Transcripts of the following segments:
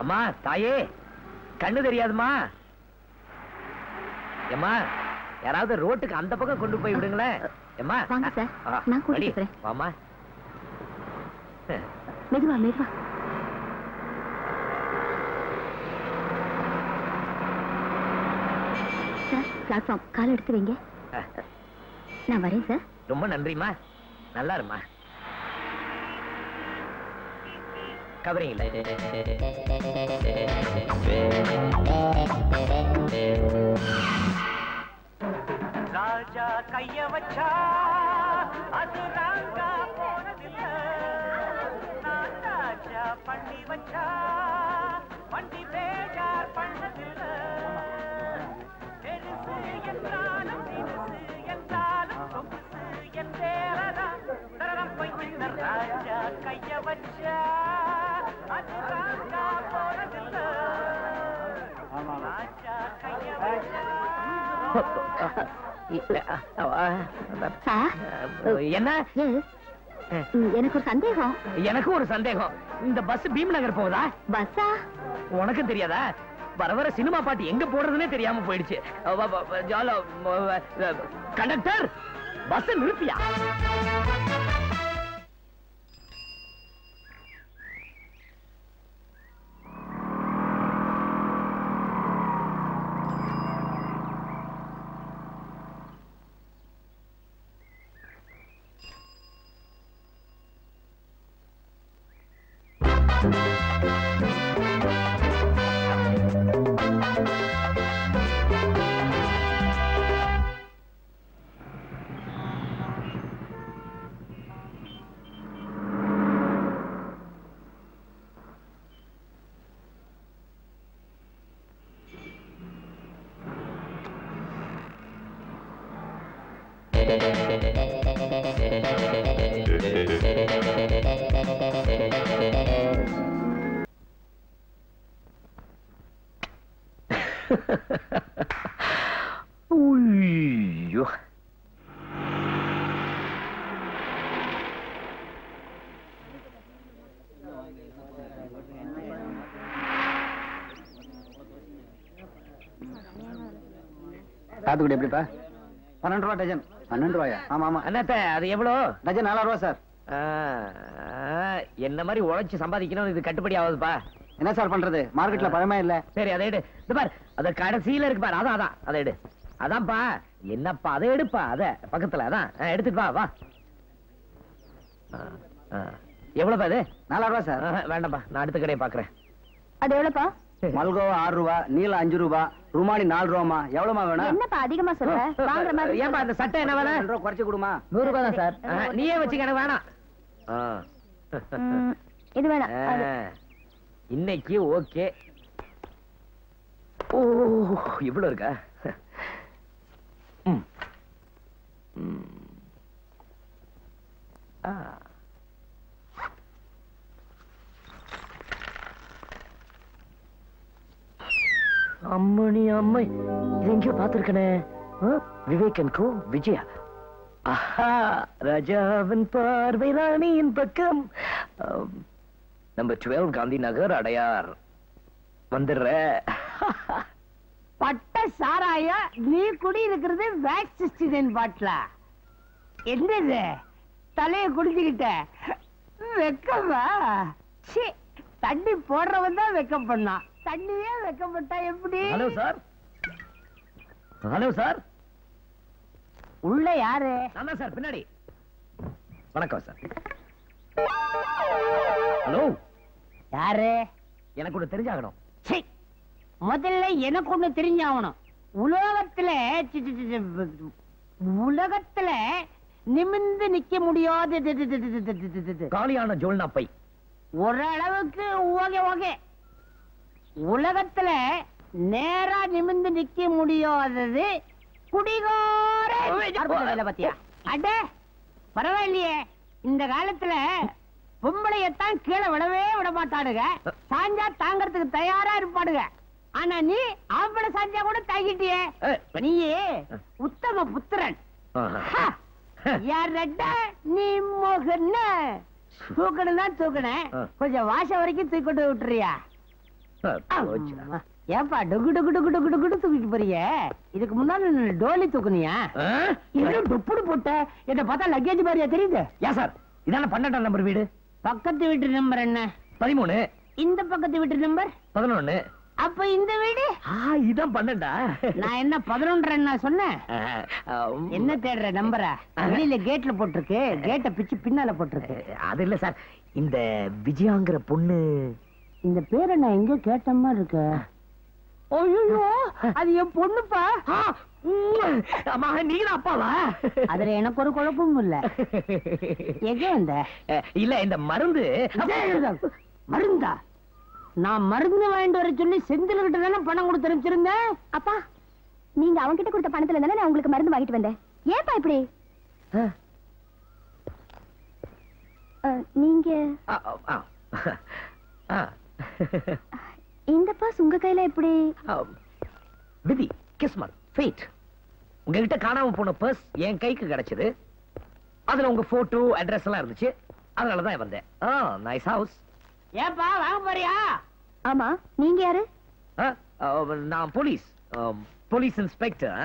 அம்மா தாயே, கண்ணு தெரியாதுமா. ஏம்மா, யாராவது ரோட்டுக்கு அந்த பக்கம் கொண்டு போய் விடுங்களேன். ஏம்மா, வாங்க சார், நான் கூட்டிட்டு போறேன். வாமா. மெதுவா மெதுவா. சார், பிளாட்ஃபார்ம் கால் எடுத்து வைங்க. நான் வரேன் சார். ரொம்ப நன்றிமா. நல்லா இருமா. கவரிங் ராஜா கைய வச்சா அது ராங்கா போனதில்ல, நான் ராஜா பண்ணி வச்சா வண்டி பேஜார் பண்ணதில்ல. பெருசு என்றாலும் சிறுசு என்றாலும் சொகுசு என்றேரதான் தரம் பொய்கின்ற ராஜா கைய வச்சா அது ராங்கா போனதில்ல, ராஜா கைய வச்சா. என்ன? எனக்கு ஒரு சந்தேகம். எனக்கு ஒரு சந்தேகம். இந்த பஸ் பீம் நகர் போகுதா? பஸ்ஸா? உனக்கும் தெரியாதா? வர வர சினிமா பாட்டு எங்க போடுறதுன்னே தெரியாம போயிடுச்சு. கண்டக்டர், பஸ் நிறுத்தியா? ஐயோ, சாத்துக்குடி எப்படிப்பா? 12 ரூபா டஜன். 12 ரூபாயா? ஆமா ஆமா. அண்ணாத்த, அது எவ்வளோ? டஜன் 4 ரூபா சார். என்ன மாதிரி உழைச்சு சம்பாதிக்கணும், இது கட்டுப்படி ஆகுதுப்பா. என்ன சார் பண்றது, மார்க்கெட்ல பழமே இல்ல. சரி, அதை எடு. இது பார், அது கடைசியில இருக்கு பாரு. அதான் அதான், அதை எடு. அதான்ப்பா. என்னப்பா, அதை எடுப்பா. அத பக்கத்துல அதான் எடுத்துட்டு வா. வா. எவ்வளவுப்பா இது? 4 ரூபா சார். வேண்டாம்ப்பா, நான் அடுத்த கடையை பாக்குறேன். அது எவ்வளவுப்பா? மல்கோவா 6 ரூபா, நீல 5 ரூபா, ருமானி 4 ரூபாமா. எவ்வளவுமா வேணும்? என்னப்பா அதிகமா சொல்ற? வாங்குற மாதிரி. ஏன்பா அந்த சட்டை என்ன வேணும்? 2 ரூபா குறைச்சு கொடுமா. 100 ரூபாய் தான் சார். நீயே வச்சுக்க, எனக்கு வேணாம். இது வேணாம். இன்னைக்கு ஓகே. ஓ, இவ்வளவு இருக்கா? அம்மணி அம்மை, இது எங்கேயோ பார்த்திருக்கனே. விவேகன் கோ விஜயா. ஆஹா, ராஜாவின் பார்வை ராணியின் பக்கம். நம்பர் 12 காந்தி நகர், அடையார். வந்துடுற. பட்ட சாராய நீ குடி இருக்கிறது வேக்சிஸ்டின் பாட்டில. என்னது தலைய குடிச்சுக்கிட்ட வெக்கமா? தண்ணி போடுறவன் தான் வெக்கம் பண்ணான், தண்ணியே வெக்கப்பட்டா எப்படி? Hello sir. Hello sir. உள்ள யாரு? நான் சார், பின்னாடி. வணக்கம் சார். ஹலோ. யாரு? எனக்கு ஒண்ணு தெரிஞ்சாகணும். முதல்ல எனக்கு ஒண்ணு தெரிஞ்சாகணும். உலகத்துல நிமிந்து நிக்க முடியாது காலியான ஜோல்னா பை. ஓரளவுக்கு ஓகே ஓகே. உலகத்துல நேரா நிமிந்து நிக்க முடியாதது குடிகார பத்தியா? அட பரவாயில்லையே, இந்த காலத்துல பொம்பளையத்தான் கீழே விடவே விட மாட்டானுங்க. சாஞ்சா தாங்கறதுக்கு தயாரா இருப்பாடுங்க. ஆனா நீ ஆம்பளை சாஞ்சா கூட தாங்கிட்டியே. நீயே உத்தம புத்திரன். நீ மோகன் தூக்கணும் தான் தூக்கணும். கொஞ்சம் வாசம் வரைக்கும் தூக்கிட்டு விட்டுறியா? போச்சு. ஆமா. ஏப்பா டொகு டொகு டொகு டொகு டொகுன்னு தூக்கிட்டு போறீங்க? இதுக்கு முன்னாடி நீ டோலி தூக்குனியா? ஆ? இன்னும் டொப்புடு போட்ட என்ன பார்த்தா லக்கேஜ் மாதிரியா தெரியுது? ஏன் சார் இதான 12ஆம் நம்பர் வீடு? பக்கத்து வீட்டு நம்பர் என்ன? 13, இந்த பக்கத்து வீட்டு நம்பர்? 11. அப்ப இந்த வீடு? இதான் 12ஆ? நான் என்ன 11 என்ன சொன்னேன்? என்ன தேடுற நம்பரா? வெளியில கேட்ல போட்டிருக்கு, கேட்ட பிச்சு பின்னால போட்டிருக்கு. அது இல்ல சார், இந்த விஜயாங்கிற பொண்ணு. இந்த பேரை நான் எங்க கேட்ட மாதிரி இருக்கு. ஐயோ, அது என் பொண்ணுப்பா. அம்மா நீங்க அப்பாவா? அதுல எனக்கு ஒரு குழப்பமும் இல்ல. எங்க வந்த? இல்ல இந்த மருந்து. மருந்தா? நான் மருந்து வாங்கிட்டு வர சொல்லி செந்தில் கிட்ட தானே பணம் கொடுத்து அனுப்பிச்சிருந்தேன். அப்பா, நீங்க அவங்க கிட்ட கொடுத்த பணத்துல தானே நான் உங்களுக்கு மருந்து வாங்கிட்டு வந்தேன். ஏப்பா இப்படி? நீங்க இந்த பாஸ் உங்க கையில எப்படி? விதி, கிஸ்மத், ஃபேட். உங்ககிட்ட காணாம போன பர்ஸ் என் கைக்கு கிடைச்சது. அதுல உங்க போட்டோ, அட்ரஸ் எல்லாம் இருந்துச்சு. அதனாலதான் வந்தேன். Nice house. ஏப்பா வாங்க போறியா? ஆமா, நீங்க யாரு? நான் போலீஸ், போலீஸ் இன்ஸ்பெக்டர்.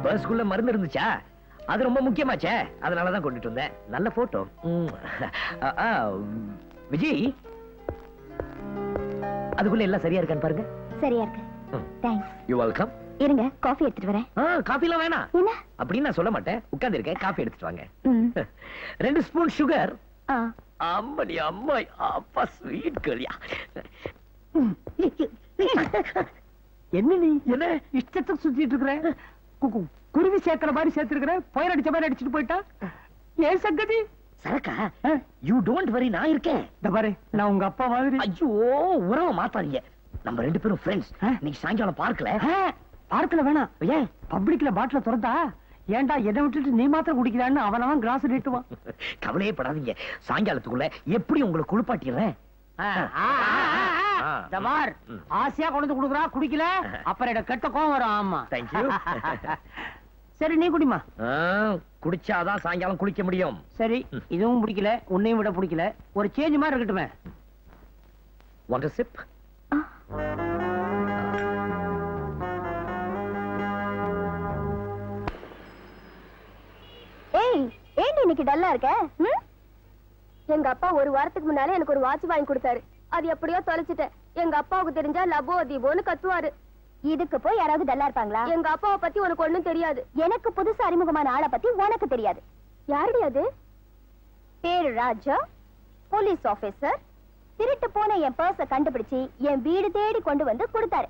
பர்ஸ்குள்ள மருந்து இருந்துச்சா? அது ரொம்ப முக்கியமாச்சே, அதனாலதான் கொண்டுட்டு வந்தேன். நல்ல போட்டோ. விஜய், அதுக்குள்ள எல்லாம் சரியா இருக்கான்னு பாருங்க. சரியா இருக்கு. தேங்க்ஸ். You welcome. இருங்க, காஃபி எடுத்துட்டு வரேன். காஃபி எல்லாம் வேணாம். என்ன? அப்படின்னு நான் சொல்ல மாட்டேன். உட்கார்ந்து இருக்கேன், காஃபி எடுத்துட்டு வாங்க. ம். 2 ஸ்பூன் சுகர். ஆ. அம்மடி அம்மாய், அப்பா ஸ்வீட் கலியா. என்ன நீ என்ன இஷ்டத்துக்கு சுத்திட்டு இருக்கிற? குருவி சேர்க்கிற மாதிரி சேர்த்திருக்கிற, புயல் அடிச்ச மாதிரி அடிச்சுட்டு போயிட்டா. ஏன் சங்கதி? சரக்கா, யூ டோன்ட் வரி, நான் இருக்கேன். இந்த பாரு, நான் உங்க அப்பா மாதிரி. ஐயோ, உறவை மாத்தாதீங்க. நம்ம 2 பேரும் ஃப்ரெண்ட்ஸ். நீங்க சாயங்காலம் பார்க்கல? பார்க்கல வேணாம். ஏன்? பப்ளிக்ல பாட்டில திறந்தா ஏன்டா எதை விட்டுட்டு நீ மாத்திரம் குடிக்கிறான்னு அவனவன் கிளாஸ் நீட்டுவான். கவலையே படாதீங்க, சாயங்காலத்துக்குள்ள எப்படி உங்களை குளிப்பாட்டிடுறேன். ஆசையா கொண்டு குடுக்குறா, குடிக்கல அப்புறம் எனக்கு கெட்ட கோவம் வரும். ஆமா, தேங்க்யூ. சரி நீ குடிமா. குடிச்சாதான் சாயங்காலம் குளிக்க முடியும். சரி, இதுவும் பிடிக்கல, உன்னையும் விட பிடிக்கல. ஒரு சேஞ்ச் மாதிரி இருக்கட்டுமே. Want a sip? ஏய், ஏண்டி இன்னைக்கு டல்லா இருக்க? எங்க அப்பா ஒரு வாரத்துக்கு முன்னால எனக்கு ஒரு வாட்ச் வாங்கி கொடுத்தாரு. அது எப்படியோ தொலைச்சிட்டேன். எங்க அப்பாவுக்கு தெரிஞ்சா லபோ தீபோன்னு கத்துவாரு. இதுக்கு போய் யாராவது டல்லா இருப்பாங்களா? எங்க அப்பாவை பத்தி உனக்கு ஒண்ணும் தெரியாது. எனக்கு புதுசா அறிமுகமான ஆளை பத்தி உனக்கு தெரியாது. யாருடி அது? பேரு ராஜா, போலீஸ் ஆபீசர். திருட்டு போன என் பர்ஸ கண்டுபிடிச்சு என் வீடு தேடி கொண்டு வந்து கொடுத்தாரு.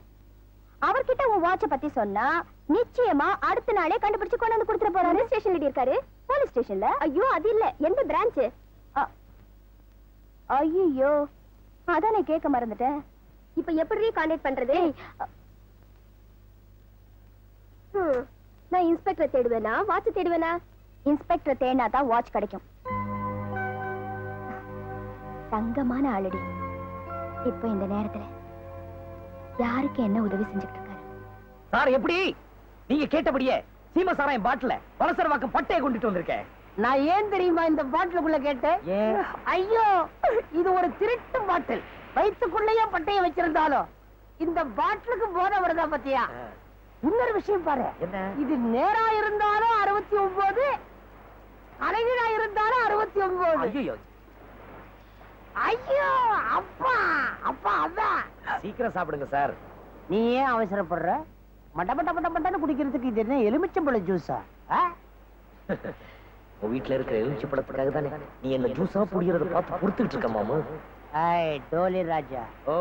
அவர்கிட்ட உன் வாட்ச பத்தி சொன்னா நிச்சயமா அடுத்த நாளே கண்டுபிடிச்சு கொண்டு வந்து கொடுத்துட போறாரு. ஸ்டேஷன்ல இருக்காரு. போலீஸ் ஸ்டேஷன்ல? ஐயோ, அது இல்ல. எந்த பிரான்ச்? ஐயோ, அதான் நான் கேட்க மறந்துட்டேன். இப்ப எப்படி கான்டாக்ட் பண்றது? நான் இன்ஸ்பெக்டர் தேடுவேனா வாட்ச் தேடுவேனா? இன்ஸ்பெக்டர் தேடினா தான் வாட்ச் கிடைக்கும். தங்கமான ஆளடி. இப்ப இந்த நேரத்துல யாருக்கு என்ன உதவி செஞ்சுட்டு இருக்காரு? சார், எப்படி நீங்க கேட்டபடியே சீம சாராயம் பாட்டில வலசரவாக்கம் பட்டையை கொண்டுட்டு வந்திருக்கேன். நான் ஏன் தெரியுமா இந்த பாட்டிலுக்குள்ள கேட்டேன்? ஐயோ, இது ஒரு திருட்டு பாட்டில். வயிற்றுக்குள்ளேயே பட்டைய வச்சிருந்தாலும் இந்த பாட்டிலுக்கு போதை வருதா பத்தியா? இன்னொரு விஷயம் பாரு, இது நேரா இருந்தாலும் 69, அழகிடா இருந்தாலும் 69. ஐயோ, ஐயோ, அப்பா அப்பா, அதான். சீக்கிரம் சாப்பிடுங்க சார். நீ ஏன் அவசரப்படுற? மட்ட மட்ட மட்ட மட்டன்னு குடிக்கிறதுக்கு இது என்ன எலுமிச்சம்பழ ஜூஸா? உன் வீட்டுல இருக்கிற எலுமிச்சை பழத்துக்காக தானே நீ என்ன ஜூஸா புடிக்கிறத பார்த்து பொறுத்துக்கிட்டு இருக்க மாமு. ஐய் டோலி ராஜா, ஓ,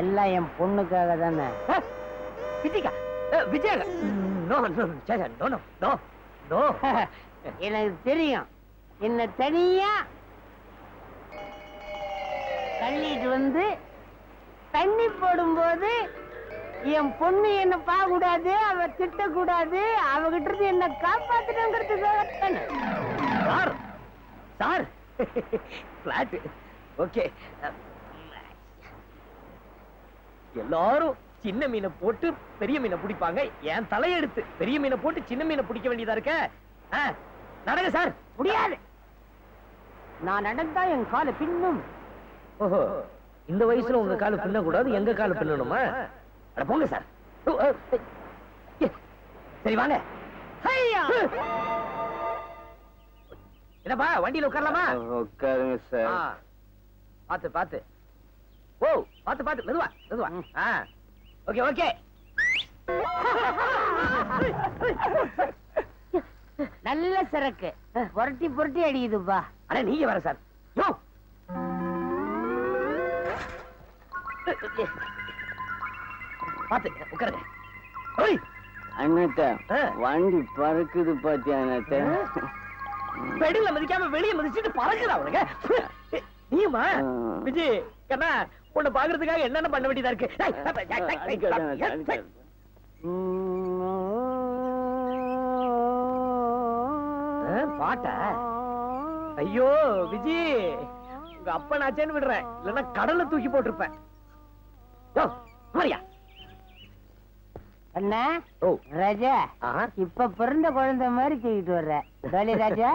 எல்லாம் என் பொண்ணுக்காக தானே. Vijaya, Vijaya, no no no no no no. எனக்கு தெரியும். என்ன தனியா தள்ளிட்டு வந்து தண்ணி போடும்போது என் பொண்ணு என்ன பார்க்க கூடாது, அவ திட்ட கூடாது, அவகிட்ட இருந்து என்ன காப்பாத்துறதுக்காக. Sir, sir, flat okay. எல்லாரும் சின்ன மீனை போட்டு பெரிய மீனை பிடிப்பாங்க. என் தலையெடுத்து பெரிய மீனை போட்டு சின்ன மீனை பிடிக்க வேண்டியதா இருக்க. நடங்க சார். முடியாது. நான் நடந்தா என் காலை பின்னும். ஓஹோ, இந்த வயசுல உங்க காலு பின்ன கூடாது, எங்க காலு பின்னணுமா? அட போங்க சார். சரி வாங்க. ஐயா! என்னப்பா வண்டியில உட்காரலாமா? உட்காருங்க சார். பாத்து பாத்து. ஓ, பாத்து பாத்து, மெதுவா மெதுவா. Okay okay. நல்ல சரக்கு புரட்டி புரட்டி அடிக்குதுப்பா. அட நீங்க வர சார். யோ, பாத்து உட்காருங்க. ஓய், அண்ணாத்த ஆ. வண்டி பறக்குது பாத்தியா அண்ணாத்த? பெடில மதிக்காம வெளிய மதிச்சிட்டு பறக்குதா அவனுங்க? நீமா விஜய் கண்ணா, உன்னை பாக்குறதுக்காக என்னென்ன பண்ண வேண்டியதா இருக்கு. பாட்டா? ஐயோ விஜய், உங்க அப்பா நாச்சேன்னு விடுறேன், இல்லன்னா கடல்ல தூக்கி போட்டிருப்பேன். யோ, மாரியா. அண்ணா, ஓ, ராஜா, ஆஹா. இப்ப பிறந்த குழந்தை மாதிரி தூக்கிட்டு வர்ற. டோலி ராஜா,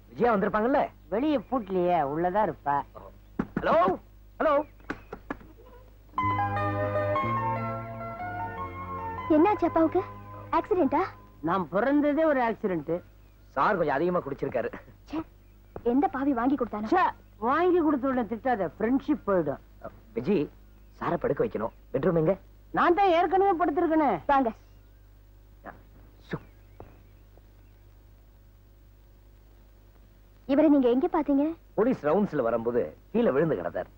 விஜயா வந்திருப்பாங்கல்ல? வெளிய பூட்டலையே, உள்ளதான் இருப்பா. Hello hello. என்னாச்சு அப்பாவுக்கு? ஆக்சிடென்டா? நான் பிறந்ததே ஒரு ஆக்சிடென்ட். சார் கொஞ்சம் அதிகமா குடிச்சிருக்காரு. எந்த பாவி வாங்கி கொடுத்தானோ? வாங்கி கொடுத்த உடனே திட்டாத, ஃப்ரெண்ட்ஷிப் போயிடும். விஜி, சாரை படுக்க வைக்கணும். பெட்ரூம் எங்க? நான் தான் ஏற்கனவே படுத்திருக்கேனே. வாங்க. சு. இவரை நீங்க எங்க பாத்தீங்க? போலீஸ் ரவுண்ட்ஸ்ல வரும்போது கீழே விழுந்து கிடந்தார்.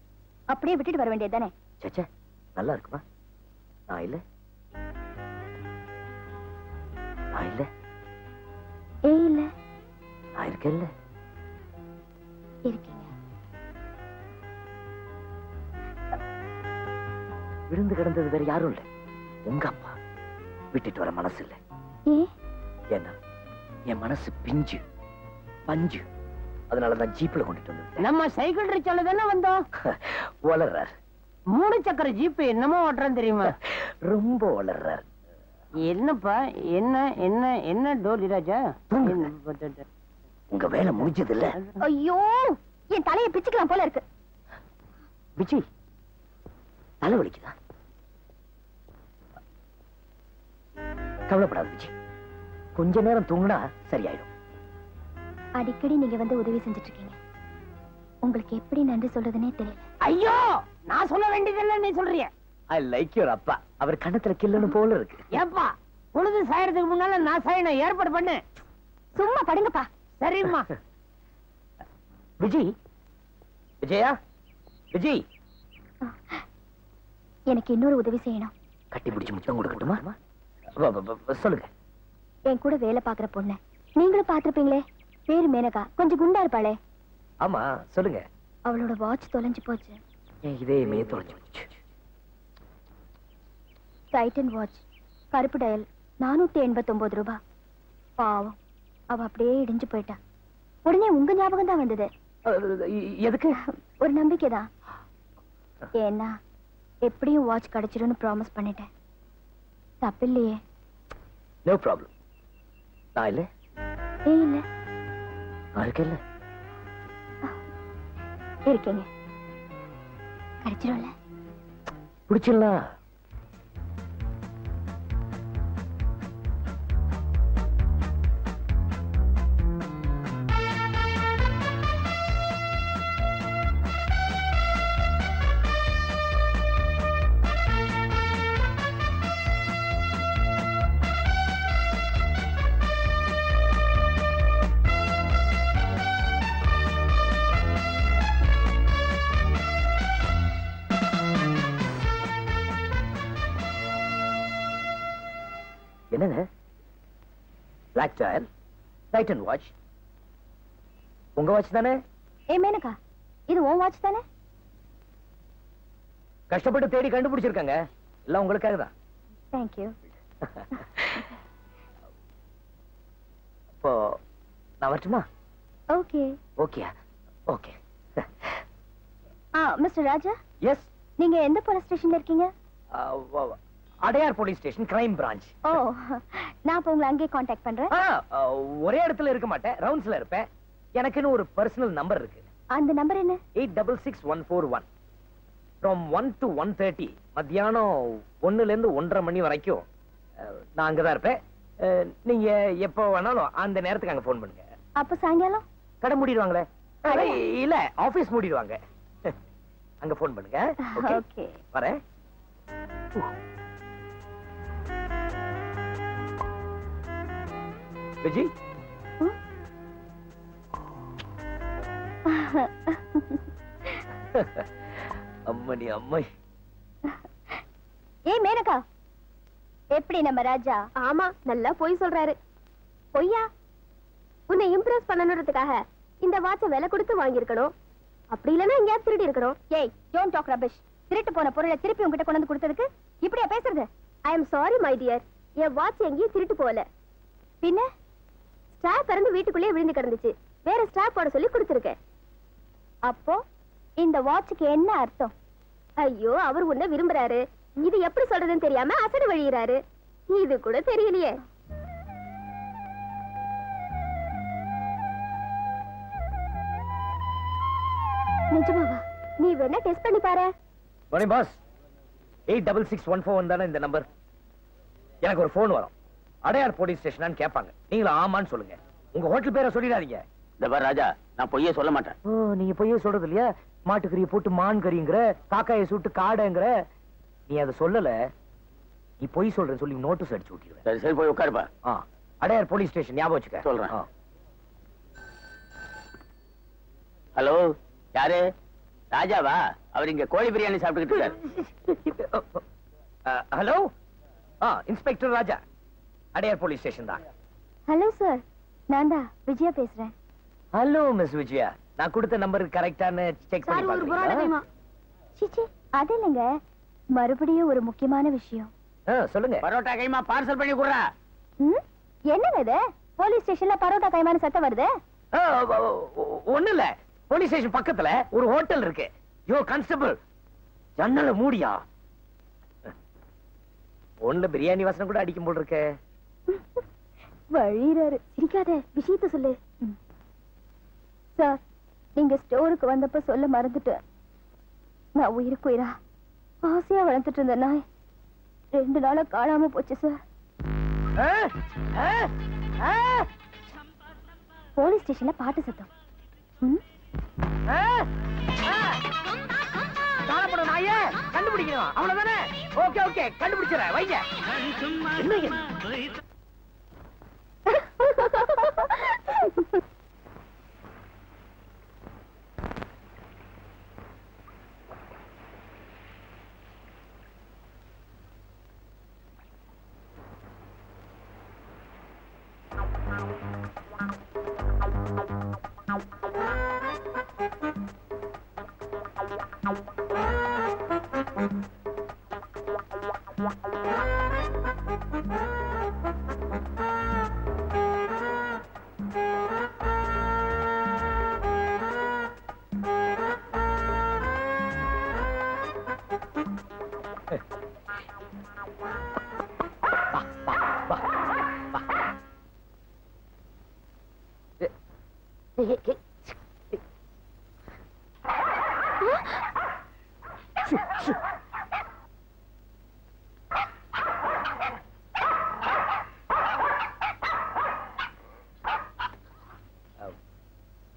அப்படியே விட்டுட்டு வர வேண்டியதுதானே? சச்சா, நல்லா இருக்குமா? நான் இல்ல, நான் இல்ல, இல்ல நான் இருக்கேன்ல. இருக்கீங்க. விழுந்து கிடந்தது வேற யாரும் இல்ல, உங்க அப்பா. விட்டுட்டு வர மனசு இல்ல. ஏன்னா என் மனசு பிஞ்சு பஞ்சு. அதனாலதான் ஜீப்ல கொண்டுட்டு வந்தேன். நம்ம சைக்கிள் ரிச்சால தானே வந்தோம். வளர்றார். 3 சக்கர ஜீப் என்னமோ ஓட்டுறேன் தெரியுமா? ரொம்ப வளர்றார். என்னப்பா, என்ன என்ன என்ன டோலி ராஜா? உங்க வேலை முடிஞ்சது இல்ல. ஐயோ, என் தலையை பிச்சுக்கலாம் போல இருக்கு. விஜய், தலை வலிக்குதா? கவலைப்படாத விஜய், கொஞ்ச நேரம் தூங்கினா சரியாயிடும். அடிக்கடி நீங்க வந்து உதவி செஞ்சுட்டு இருக்கீங்க. உங்களுக்கு எப்படி நன்றி சொல்றதுன்னே தெரியல. ஐயோ, நான் சொல்ல வேண்டியதில்லை, நீ சொல்றிய. ஐ லைக் யுவர் அப்பா. அவர் கண்ணத்துல கில்லன்னு போல இருக்கு. ஏப்பா, பொழுது சாயறதுக்கு முன்னால நான் சாயணும் ஏற்பாடு பண்ணு. சும்மா படுங்கப்பா. சரிம்மா. விஜய், விஜயா, விஜய். எனக்கு இன்னொரு உதவி செய்யணும். கட்டி பிடிச்சு முத்தம் கொடுக்கட்டுமா? சொல்லுங்க. என் கூட வேலை பாக்குற பொண்ணு நீங்களும் பாத்திருப்பீங்களே, பேரு மேனகா, கொஞ்சம் குண்டா இருப்பாளே. ஆமா, சொல்லுங்க. அவளோட வாட்ச் தொலைஞ்சு போச்சு. இதே மே தொலைஞ்சு போச்சு. டைட்டன் வாட்ச், கருப்பு டயல், 489 ரூபாய். பாவம், அவ அப்படியே இடிஞ்சு போயிட்டா. உடனே உங்க ஞாபகம் தான் வந்தது. எதுக்கு? ஒரு நம்பிக்கைதான். ஏன்னா எப்படியும் வாட்ச் கிடைச்சிடும்னு ப்ராமிஸ் பண்ணிட்டேன். தப்பில்லையே? No problem. நான் இல்ல, இல்ல நான் இருக்கேன்ல. இருக்கீங்க. கிடைச்சிடும்ல? பிடிச்சிடலாம். என்னங்க? Black dial, Titan watch. உங்க வாட்ச் தானே? மேனகா, இது உன் வாட்ச் தானே? கஷ்டப்பட்டு தேடி கண்டுபிடிச்சிருக்காங்க. எல்லாம் உங்களுக்காக தான். தேங்க்யூ. அப்போ நான் வரட்டுமா? Okay. Okay okay. Mister Raja, yes. நீங்க எந்த போலீஸ் ஸ்டேஷன்ல இருக்கீங்க? Adyar police station crime branch. ஓ, நான் இப்ப உங்களை அங்கேயே காண்டாக்ட் பண்றேன். ஒரே இடத்துல இருக்க மாட்டேன், ரவுண்ட்ஸ்ல இருப்பேன். எனக்குன்னு ஒரு பர்சனல் நம்பர் இருக்கு. அந்த நம்பர் என்ன? 866141. From 1 to 1:30 மத்தியானம் 1ல இருந்து 1:30 மணி வரைக்கும் நான் அங்கதான் இருப்பேன். நீங்க எப்போ வேணாலும் அந்த நேரத்துக்கு அங்க போன் பண்ணுங்க. அப்ப சாயங்காலம் கடை மூடிடுவாங்களே? இல்ல, ஆபீஸ் மூடிடுவாங்க. அங்க போன் பண்ணுங்க. ஓகே, வரேன். விஜி, அம்மணி அம்மை. ஏய் மேனகா, எப்படி நம்ம ராஜா? ஆமா, நல்லா பொய் சொல்றாரு. பொய்யா? உன்னை இம்ப்ரெஸ் பண்ணணும்ன்றதுக்காக இந்த வாட்சை விலை கொடுத்து வாங்கியிருக்கணும். அப்படி இல்லைன்னா எங்கேயாவது திருடி இருக்கணும். ஏய், டோன்ட் டாக் ரபிஷ். திருட்டு போன பொருளை திருப்பி உங்ககிட்ட கொண்டு வந்து கொடுத்ததுக்கு இப்படியா பேசுறது? I am sorry my dear. N watch எங்கேயும் திருட்டு போகல. பின்ன ஸ்டாப் இறந்து வீட்டுக்குள்ளேயே விழுந்து கிடந்துச்சு. வேற ஸ்டாப் போட சொல்லி கொடுத்துருக்கேன். அப்போ இந்த வாட்சுக்கு என்ன அர்த்தம்? ஐயோ, அவர் உன்னை விரும்புறாரு. இது எப்படி சொல்றதுன்னு தெரியாம அசடு வழியிறாரு. இது கூட தெரியலையே. நிஜமாவா? நீ வேணா டெஸ்ட் பண்ணி பாரு. மணி பாஸ், 866141 தானே இந்த நம்பர்? எனக்கு ஒரு போன் வரும். அடையார் போலீஸ் ஸ்டேஷனான்னு கேட்பாங்க. நீங்களும் ஆமான்னு சொல்லுங்க. உங்க ஹோட்டல் பேரை சொல்லிடாதீங்க. இந்த பார் ராஜா, நான் பொய்யே சொல்ல மாட்டேன். நீங்க பொய்யே சொல்றது இல்லையா? மாட்டுக்கறியை போட்டு மான் கறிங்கிற, காக்காயை சுட்டு காடைங்கிற. நீ அதை சொல்லல, நீ பொய் சொல்றேன்னு சொல்லி நோட்டீஸ் அடிச்சு விட்டுருவேன். சரி சரி, போய் உட்காருப்பா. அடையார் போலீஸ் ஸ்டேஷன் ஞாபகம் வச்சுக்க. சொல்றேன். ஹலோ, யாரு? ராஜாவா? அவர் இங்க கோழி பிரியாணி சாப்பிட்டுக்கிட்டு இருக்காரு. ஹலோ, இன்ஸ்பெக்டர் ராஜா, அடையார் போலீஸ் ஸ்டேஷன் தான். ஹலோ சார், நான் தான் விஜயா பேசுறேன். ஹலோ மிஸ் விஜயா, நான் கொடுத்த நம்பருக்கு கரெக்டான செக் பண்ணி பாருங்க. சிச்சி, அது இல்லைங்க, மறுபடியும் ஒரு முக்கியமான விஷயம். சொல்லுங்க. பரோட்டா கைமா பார்சல் பண்ணி குடுறா. என்னங்க இது? போலீஸ் ஸ்டேஷன்ல பரோட்டா கைமான சத்தம் வருது. ஒண்ணு இல்ல, போலீஸ் ஸ்டேஷன் பக்கத்துல ஒரு ஹோட்டல் இருக்கு. யோ கான்ஸ்டபிள், ஜன்னல மூடியா? ஒண்ணுல பிரியாணி வாசனை கூட அடிக்கும் போல் இருக்க. வழிறாரு. சிரிக்காத, விஷயத்த சொல்லு. சார், நீங்க ஸ்டோருக்கு வந்தப்ப சொல்ல மறந்துட்டேன். நான் உயிருக்குயிரா ஆசையா வளர்த்துட்டு இருந்த நாய் 2 நாளா காணாம போச்சு சார். போலீஸ் ஸ்டேஷன்ல பாட்டு சத்தம். காணப்படும் நாயே கண்டுபிடிக்கணும், அவ்வளவுதானே? ஓகே ஓகே, கண்டுபிடிச்சறேன், வைங்க. என்னங்க?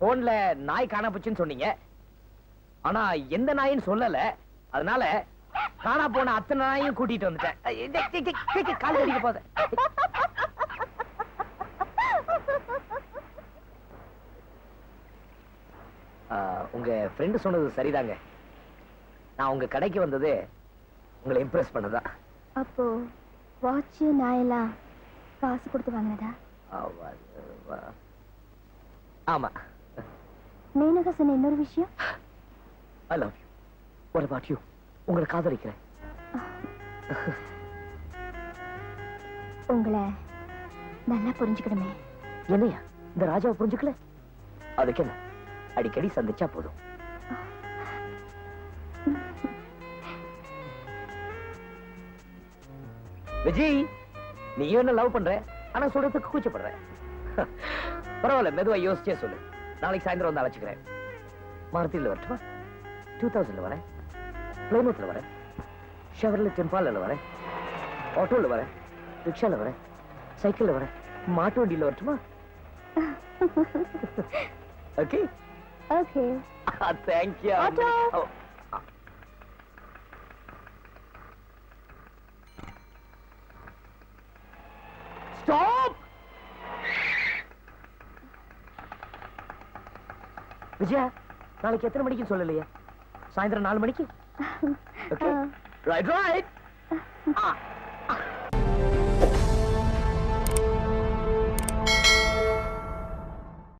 போன்ல நாய் காணா போச்சுன்னு சொன்னீங்க, ஆனா எந்த நாயின்னு சொல்லல. அதனால காணா போன அத்தனை நாயும் கூட்டிட்டு வந்துட்டேன். கால் கடிக்க போத. உங்க ஃப்ரெண்டு சொன்னது சரிதாங்க. நான் உங்க கடைக்கு வந்தது உங்களை இம்ப்ரெஸ் பண்ணதா. அப்போ வாட்ச் நாயெல்லாம் காசு கொடுத்து வாங்கினதா? ஆமா. மேனகா சொன்ன இன்னொரு விஷயம். I love you. What about you? உங்களை காதலிக்கிறேன். உங்களை நல்லா புரிஞ்சுக்கணுமே. என்னையா இந்த ராஜாவை புரிஞ்சுக்கல? அதுக்கு என்ன, அடிக்கடி சந்திச்சா போதும். விஜய் நீயும் என்ன லவ் பண்ற ஆனா சொல்றதுக்கு கூச்சப்படுற. பரவாயில்ல, மெதுவா யோசிச்சே சொல்லு. நாளைக்கு சாயந்தரம் வந்து அழைச்சுக்கிறேன். மாருதியில் வரட்டுமா? 2000 வரேன், பிளைமூத்ல வரேன், ஷெவர்லெட் இம்பாலால வரேன், ஆட்டோல வரேன், ரிக்ஷால வரேன், சைக்கிள்ல வரேன், மாட்டு வண்டியில வரட்டுமா? Okay okay. Thank you. Auto. Stop. Vijaya, நாளைக்கு எத்தனை மணிக்கு சொல்லலையே? சாயந்தரம் 4 மணிக்கு. Okay, right right.